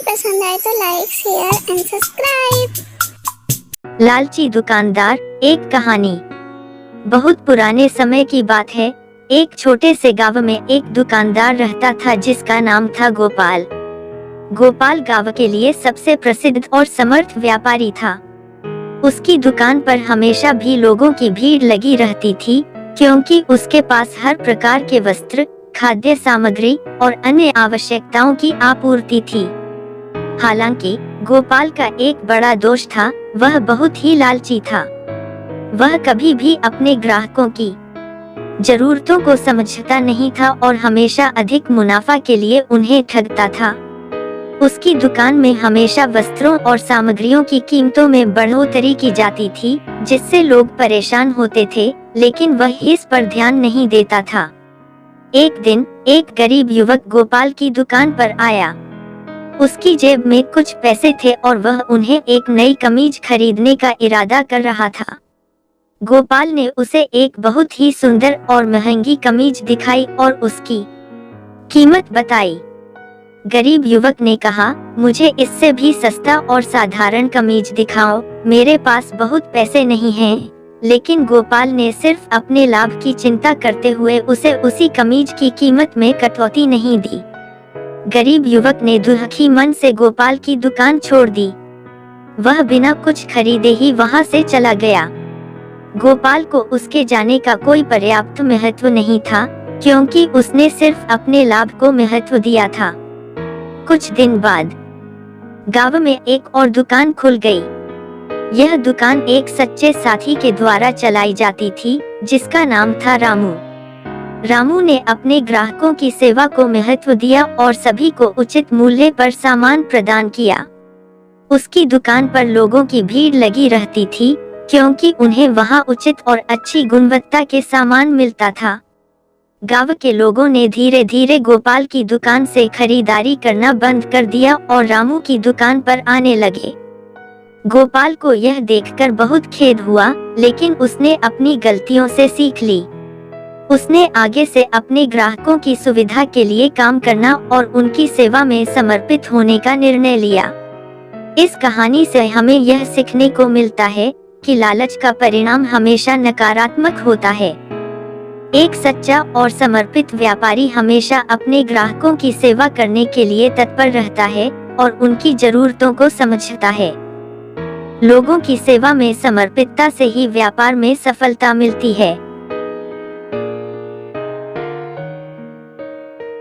पसंद आए तो लाइक शेयर एंड सब्सक्राइब। लालची दुकानदार। एक कहानी। बहुत पुराने समय की बात है। एक छोटे से गांव में एक दुकानदार रहता था जिसका नाम था गोपाल। गोपाल गांव के लिए सबसे प्रसिद्ध और समर्थ व्यापारी था। उसकी दुकान पर हमेशा भी लोगों की भीड़ लगी रहती थी, क्योंकि उसके पास हर प्रकार के वस्त्र, खाद्य सामग्री और अन्य आवश्यकताओं की आपूर्ति थी। हालांकि गोपाल का एक बड़ा दोष था, वह बहुत ही लालची था। वह कभी भी अपने ग्राहकों की जरूरतों को समझता नहीं था और हमेशा अधिक मुनाफा के लिए उन्हें ठगता था। उसकी दुकान में हमेशा वस्त्रों और सामग्रियों की कीमतों में बढ़ोतरी की जाती थी, जिससे लोग परेशान होते थे, लेकिन वह इस पर ध्यान नहीं देता था। एक दिन एक गरीब युवक गोपाल की दुकान पर आया। उसकी जेब में कुछ पैसे थे और वह उन्हें एक नई कमीज खरीदने का इरादा कर रहा था। गोपाल ने उसे एक बहुत ही सुंदर और महंगी कमीज दिखाई और उसकी कीमत बताई। गरीब युवक ने कहा, मुझे इससे भी सस्ता और साधारण कमीज दिखाओ, मेरे पास बहुत पैसे नहीं हैं। लेकिन गोपाल ने सिर्फ अपने लाभ की चिंता करते हुए उसे उसी कमीज की कीमत में कटौती नहीं दी। गरीब युवक ने दुखी मन से गोपाल की दुकान छोड़ दी। वह बिना कुछ खरीदे ही वहां से चला गया। गोपाल को उसके जाने का कोई पर्याप्त महत्व नहीं था, क्योंकि उसने सिर्फ अपने लाभ को महत्व दिया था। कुछ दिन बाद गांव में एक और दुकान खुल गई। यह दुकान एक सच्चे साथी के द्वारा चलाई जाती थी, जिसका नाम था रामू। रामू ने अपने ग्राहकों की सेवा को महत्व दिया और सभी को उचित मूल्य पर सामान प्रदान किया। उसकी दुकान पर लोगों की भीड़ लगी रहती थी, क्योंकि उन्हें वहां उचित और अच्छी गुणवत्ता के सामान मिलता था। गांव के लोगों ने धीरे धीरे गोपाल की दुकान से खरीदारी करना बंद कर दिया और रामू की दुकान पर आने लगे। गोपाल को यह देखकर बहुत खेद हुआ, लेकिन उसने अपनी गलतियों से सीख ली। उसने आगे से अपने ग्राहकों की सुविधा के लिए काम करना और उनकी सेवा में समर्पित होने का निर्णय लिया। इस कहानी से हमें यह सीखने को मिलता है कि लालच का परिणाम हमेशा नकारात्मक होता है। एक सच्चा और समर्पित व्यापारी हमेशा अपने ग्राहकों की सेवा करने के लिए तत्पर रहता है और उनकी जरूरतों को समझता है। लोगों की सेवा में समर्पितता से ही व्यापार में सफलता मिलती है।